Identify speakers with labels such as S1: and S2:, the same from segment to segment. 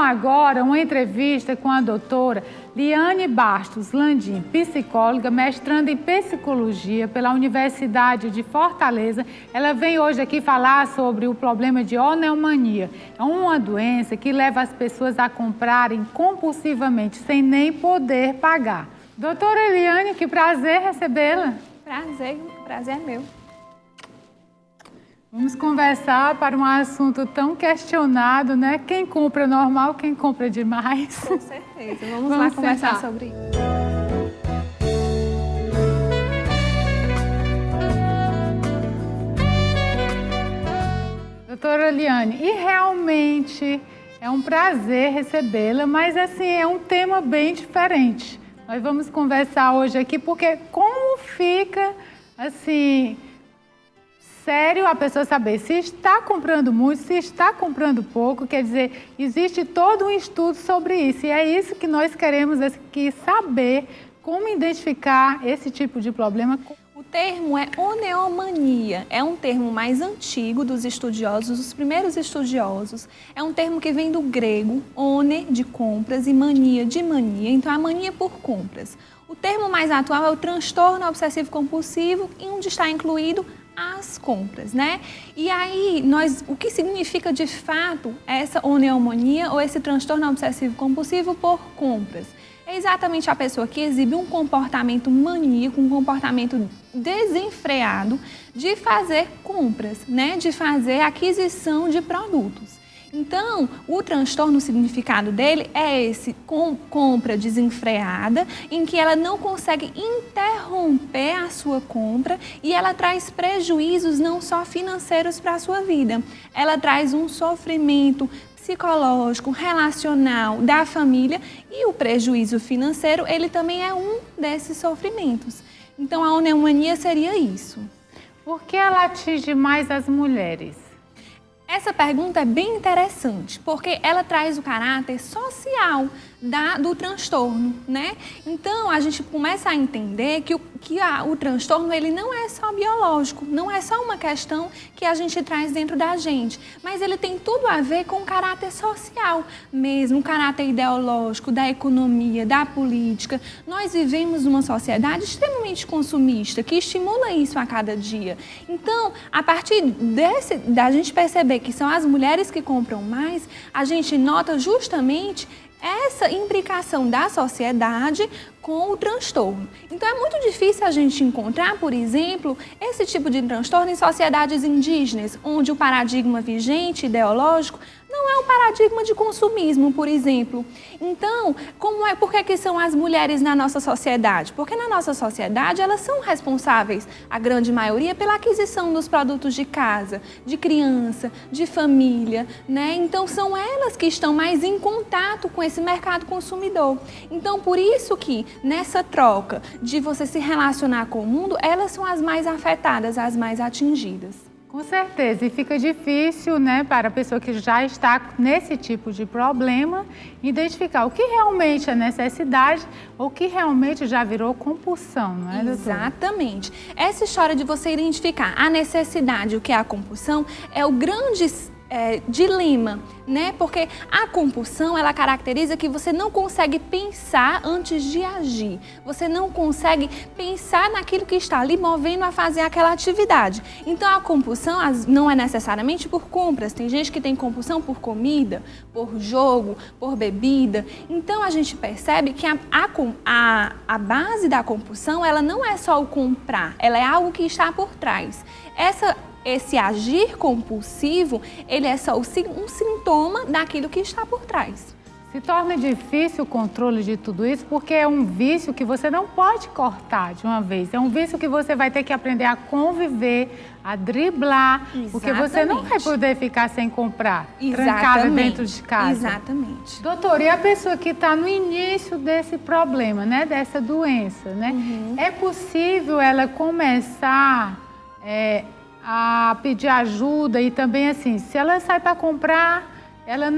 S1: agora uma entrevista com a doutora Liane Bastos Landim, psicóloga, mestranda em psicologia pela Universidade de Fortaleza. Ela vem hoje aqui falar sobre o problema de oneomania. É uma doença que leva as pessoas a comprarem compulsivamente, sem nem poder pagar. Doutora Liane, que prazer recebê-la.
S2: Prazer é meu.
S1: Vamos conversar para um assunto tão questionado, né? Quem compra normal, quem compra demais.
S2: Com certeza. Vamos lá conversar sobre isso.
S1: Doutora Liane, e realmente é um prazer recebê-la, mas assim, é um tema bem diferente. Nós vamos conversar hoje aqui porque como fica, assim, sério a pessoa saber se está comprando muito, se está comprando pouco, quer dizer, existe todo um estudo sobre isso. E é isso que nós queremos aqui saber, como identificar esse tipo de problema.
S2: O termo é oneomania, é um termo mais antigo dos estudiosos, dos primeiros estudiosos. É um termo que vem do grego, one, de compras, e mania, de mania. Então, a mania por compras. O termo mais atual é o transtorno obsessivo-compulsivo, onde está incluído as compras, né? E aí, o que significa de fato essa oneomania ou esse transtorno obsessivo-compulsivo por compras? É exatamente a pessoa que exibe um comportamento maníaco, um comportamento desenfreado de fazer compras, né? De fazer aquisição de produtos. Então, o transtorno, o significado dele é esse compra desenfreada, em que ela não consegue interromper a sua compra e ela traz prejuízos não só financeiros para a sua vida, ela traz um sofrimento psicológico, relacional, da família, e o prejuízo financeiro, ele também é um desses sofrimentos. Então, a oneomania seria isso.
S1: Por que ela atinge mais as mulheres?
S2: Essa pergunta é bem interessante, porque ela traz o caráter social do transtorno, né? Então, a gente começa a entender que o transtorno, ele não é só biológico, não é só uma questão que a gente traz dentro da gente, mas ele tem tudo a ver com o caráter social mesmo, o caráter ideológico, da economia, da política. Nós vivemos numa sociedade extremamente consumista, que estimula isso a cada dia. Então, a partir da gente perceber que são as mulheres que compram mais, a gente nota justamente essa imbricação da sociedade com o transtorno. Então, é muito difícil a gente encontrar, por exemplo, esse tipo de transtorno em sociedades indígenas, onde o paradigma vigente, ideológico, não é um paradigma de consumismo, por exemplo. Então, por que são as mulheres na nossa sociedade? Porque na nossa sociedade elas são responsáveis, a grande maioria, pela aquisição dos produtos de casa, de criança, de família, né? Então, são elas que estão mais em contato com esse mercado consumidor. Então, por isso que nessa troca de você se relacionar com o mundo, elas são as mais afetadas, as mais atingidas.
S1: Com certeza, e fica difícil, né, para a pessoa que já está nesse tipo de problema, identificar o que realmente é necessidade ou o que realmente já virou compulsão, não é, doutora?
S2: Exatamente. Essa história de você identificar a necessidade, o que é a compulsão, é o grande dilema, né? Porque a compulsão, ela caracteriza que você não consegue pensar antes de agir. Você não consegue pensar naquilo que está lhe movendo a fazer aquela atividade. Então, a compulsão não é necessariamente por compras. Tem gente que tem compulsão por comida, por jogo, por bebida. Então, a gente percebe que a base da compulsão, ela não é só o comprar, ela é algo que está por trás. Esse agir compulsivo, ele é só um sintoma daquilo que está por trás.
S1: Se torna difícil o controle de tudo isso porque é um vício que você não pode cortar de uma vez. É um vício que você vai ter que aprender a conviver, a driblar, exatamente, porque você não vai poder ficar sem comprar, trancada dentro de casa.
S2: Exatamente.
S1: Doutora, e a pessoa que está no início desse problema, né, dessa doença, né? É possível ela começar a pedir ajuda e também assim, se ela sai para comprar, ela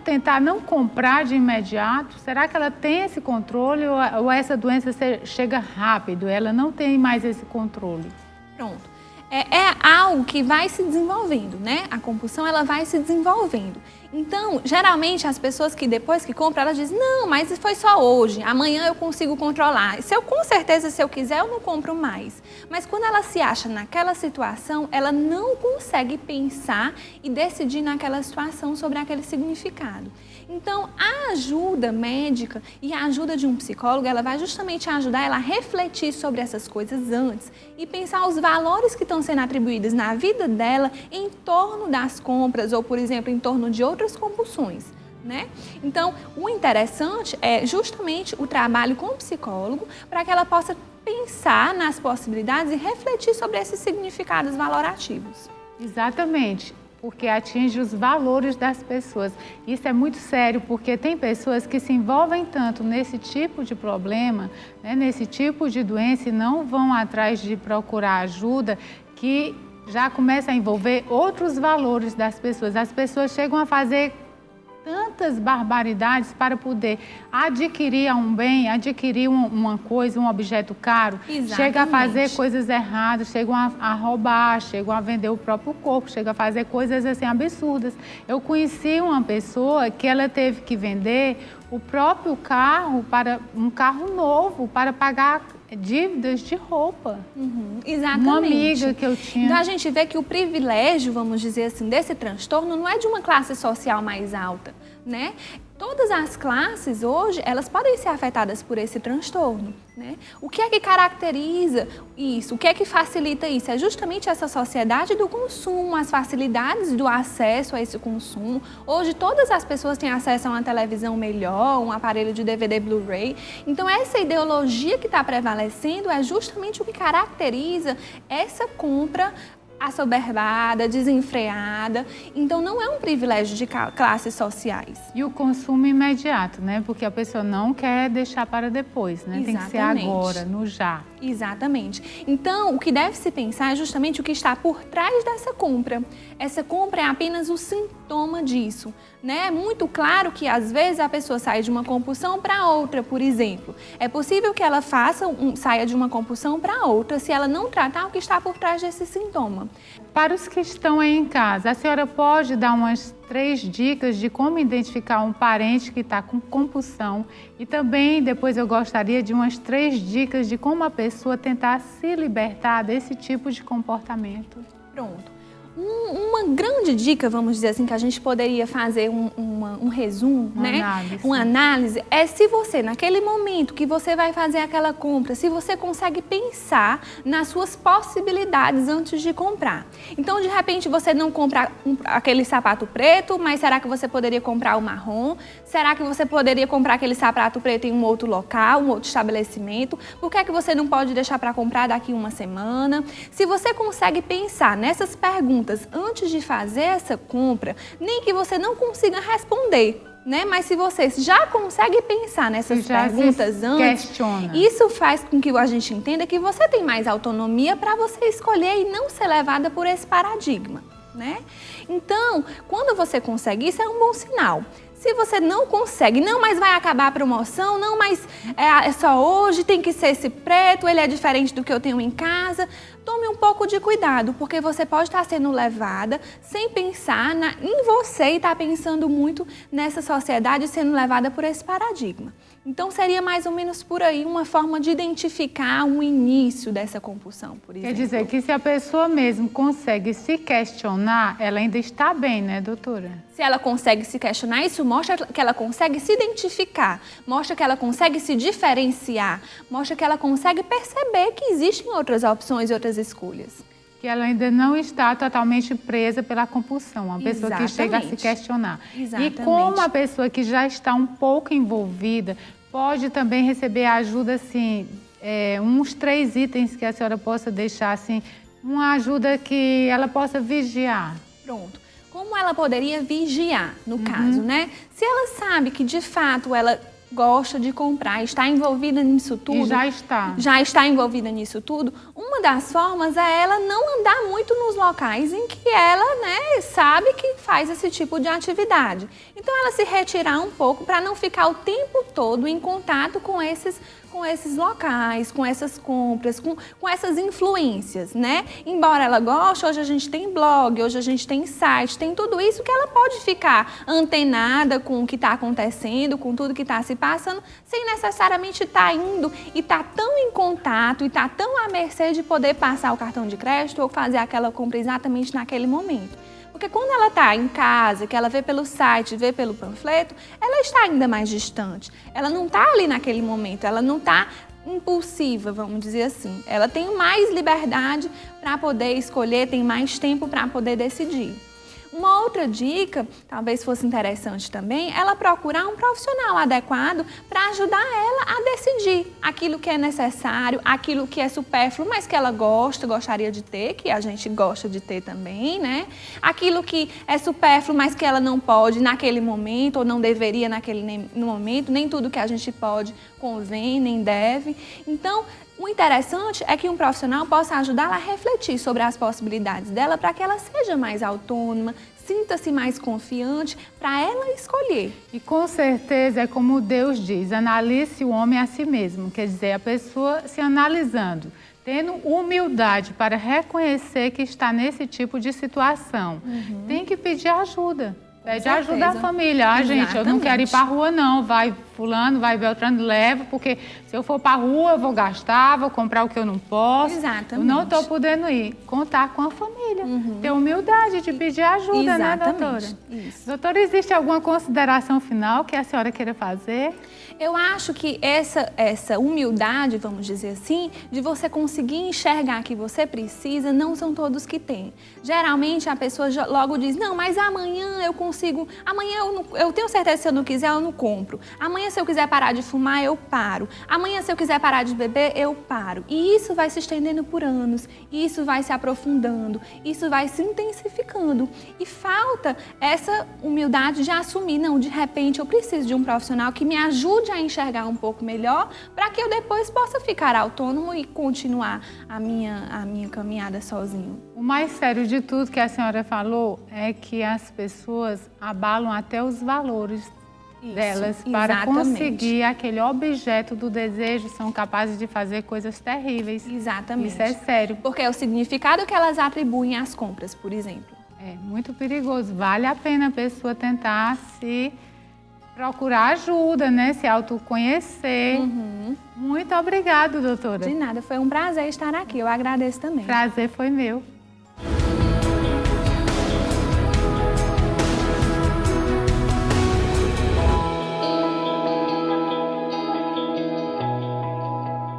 S1: tentar não comprar de imediato, será que ela tem esse controle ou essa doença chega rápido, ela não tem mais esse controle?
S2: Pronto. É algo que vai se desenvolvendo, né? A compulsão, ela vai se desenvolvendo. Então, geralmente, as pessoas que depois que compram, elas dizem, não, mas foi só hoje, amanhã eu consigo controlar. Com certeza, se eu quiser, eu não compro mais. Mas quando ela se acha naquela situação, ela não consegue pensar e decidir naquela situação sobre aquele significado. Então, a ajuda médica e a ajuda de um psicólogo, ela vai justamente ajudar ela a refletir sobre essas coisas antes e pensar os valores que estão sendo atribuídos na vida dela em torno das compras ou, por exemplo, em torno de outras compulsões, né? Então, o interessante é justamente o trabalho com o psicólogo para que ela possa pensar nas possibilidades e refletir sobre esses significados valorativos.
S1: Exatamente. Porque atinge os valores das pessoas. Isso é muito sério, porque tem pessoas que se envolvem tanto nesse tipo de problema, né, nesse tipo de doença e não vão atrás de procurar ajuda, que já começa a envolver outros valores das pessoas. As pessoas chegam a fazer tantas barbaridades para poder adquirir um bem, adquirir uma coisa, um objeto caro.
S2: Exatamente.
S1: Chega a fazer coisas erradas, chegam a roubar, chegam a vender o próprio corpo, chega a fazer coisas assim absurdas. Eu conheci uma pessoa que ela teve que vender o próprio carro, para um carro novo, para pagar dívidas de roupa.
S2: Exatamente.
S1: Uma amiga que eu tinha.
S2: Então a gente vê que o privilégio, vamos dizer assim, desse transtorno não é de uma classe social mais alta, né? Todas as classes hoje, elas podem ser afetadas por esse transtorno, né? O que é que caracteriza isso? O que é que facilita isso? É justamente essa sociedade do consumo, as facilidades do acesso a esse consumo. Hoje todas as pessoas têm acesso a uma televisão melhor, um aparelho de DVD Blu-ray. Então essa ideologia que está prevalecendo é justamente o que caracteriza essa compra assoberbada, desenfreada. Então, não é um privilégio de classes sociais.
S1: E o consumo imediato, né? Porque a pessoa não quer deixar para depois, né?
S2: Exatamente.
S1: Tem que ser agora, no já.
S2: Exatamente. Então, o que deve se pensar é justamente o que está por trás dessa compra. Essa compra é apenas o sintoma disso, né? É muito claro que, às vezes, a pessoa sai de uma compulsão para outra, por exemplo. É possível que ela saia de uma compulsão para outra se ela não tratar o que está por trás desse sintoma.
S1: Para os que estão aí em casa, a senhora pode dar umas 3 dicas de como identificar um parente que está com compulsão e também depois eu gostaria de umas 3 dicas de como a pessoa tentar se libertar desse tipo de comportamento.
S2: Pronto. Uma grande dica, vamos dizer assim, que a gente poderia fazer um resumo, né? Uma análise, é se você, naquele momento que você vai fazer aquela compra, se você consegue pensar nas suas possibilidades antes de comprar. Então, de repente, você não compra aquele sapato preto, mas será que você poderia comprar o marrom? Será que você poderia comprar aquele sapato preto em um outro local, um outro estabelecimento? Por que é que você não pode deixar para comprar daqui uma semana? Se você consegue pensar nessas perguntas antes de fazer essa compra, nem que você não consiga responder, né? Mas se você já consegue pensar nessas perguntas antes, isso faz com que a gente entenda que você tem mais autonomia para você escolher e não ser levada por esse paradigma, né? Então, quando você consegue isso, é um bom sinal. Se você não consegue, não, mas vai acabar a promoção, não, mas é só hoje, tem que ser esse preto, ele é diferente do que eu tenho em casa. Tome um pouco de cuidado, porque você pode estar sendo levada sem pensar em você e estar pensando muito nessa sociedade sendo levada por esse paradigma. Então, seria mais ou menos por aí uma forma de identificar o início dessa compulsão, por exemplo.
S1: Quer dizer que se a pessoa mesmo consegue se questionar, ela ainda está bem, né, doutora?
S2: Se ela consegue se questionar, isso mostra que ela consegue se identificar, mostra que ela consegue se diferenciar, mostra que ela consegue perceber que existem outras opções e outras escolhas.
S1: Que ela ainda não está totalmente presa pela compulsão, uma pessoa que chega a se questionar.
S2: Exatamente.
S1: E como a pessoa que já está um pouco envolvida pode também receber ajuda, assim, uns 3 itens que a senhora possa deixar, assim, uma ajuda que ela possa vigiar.
S2: Pronto. Como ela poderia vigiar, no caso, né? Se ela sabe que, de fato, ela gosta de comprar, está envolvida nisso tudo.
S1: E já está.
S2: Já está envolvida nisso tudo. Uma das formas é ela não andar muito nos locais em que ela, né, sabe que faz esse tipo de atividade. Então, ela se retirar um pouco para não ficar o tempo todo em contato com com esses locais, com essas compras, com essas influências, né? Embora ela goste, hoje a gente tem blog, hoje a gente tem site, tem tudo isso que ela pode ficar antenada com o que está acontecendo, com tudo que está se passando, sem necessariamente estar indo e estar tão em contato e estar tão à mercê de poder passar o cartão de crédito ou fazer aquela compra exatamente naquele momento. Porque quando ela está em casa, que ela vê pelo site, vê pelo panfleto, ela está ainda mais distante. Ela não está ali naquele momento, ela não está impulsiva, vamos dizer assim. Ela tem mais liberdade para poder escolher, tem mais tempo para poder decidir. Uma outra dica, talvez fosse interessante também, ela procurar um profissional adequado para ajudar ela a decidir aquilo que é necessário, aquilo que é supérfluo, mas que ela gostaria de ter, que a gente gosta de ter também, né? Aquilo que é supérfluo, mas que ela não pode naquele momento, ou não deveria naquele momento, nem tudo que a gente pode convém, nem deve. Então, o interessante é que um profissional possa ajudá-la a refletir sobre as possibilidades dela para que ela seja mais autônoma, sinta-se mais confiante para ela escolher.
S1: E com certeza é como Deus diz, analise o homem a si mesmo, quer dizer, a pessoa se analisando, tendo humildade para reconhecer que está nesse tipo de situação. Tem que pedir ajuda. Pede ajuda à família. Ah, gente, eu não quero ir para a rua, não. Vai fulano, vai Beltrano, leva, porque se eu for para a rua, eu vou gastar, vou comprar o que eu não posso.
S2: Exatamente.
S1: Eu não estou podendo ir. Contar com a família. Ter humildade de pedir ajuda,
S2: Exatamente.
S1: Né, doutora?
S2: Isso.
S1: Doutora, existe alguma consideração final que a senhora queira fazer?
S2: Eu acho que essa humildade, vamos dizer assim, de você conseguir enxergar que você precisa, não são todos que têm. Geralmente a pessoa logo diz, não, mas amanhã eu consigo, amanhã eu tenho certeza que se eu não quiser, eu não compro. Amanhã se eu quiser parar de fumar, eu paro. Amanhã se eu quiser parar de beber, eu paro. E isso vai se estendendo por anos, isso vai se aprofundando, isso vai se intensificando. E falta essa humildade de assumir, não, de repente eu preciso de um profissional que me ajude a enxergar um pouco melhor para que eu depois possa ficar autônomo e continuar a minha caminhada sozinho.
S1: O mais sério de tudo que a senhora falou é que as pessoas abalam até os valores delas para conseguir aquele objeto do desejo, são capazes de fazer coisas terríveis.
S2: Exatamente.
S1: Isso é sério.
S2: Porque é o significado que elas atribuem às compras, por exemplo.
S1: É muito perigoso. Vale a pena a pessoa tentar se procurar ajuda, né? Se autoconhecer. Muito obrigada, doutora.
S2: De nada, foi um prazer estar aqui. Eu agradeço também.
S1: Prazer foi meu.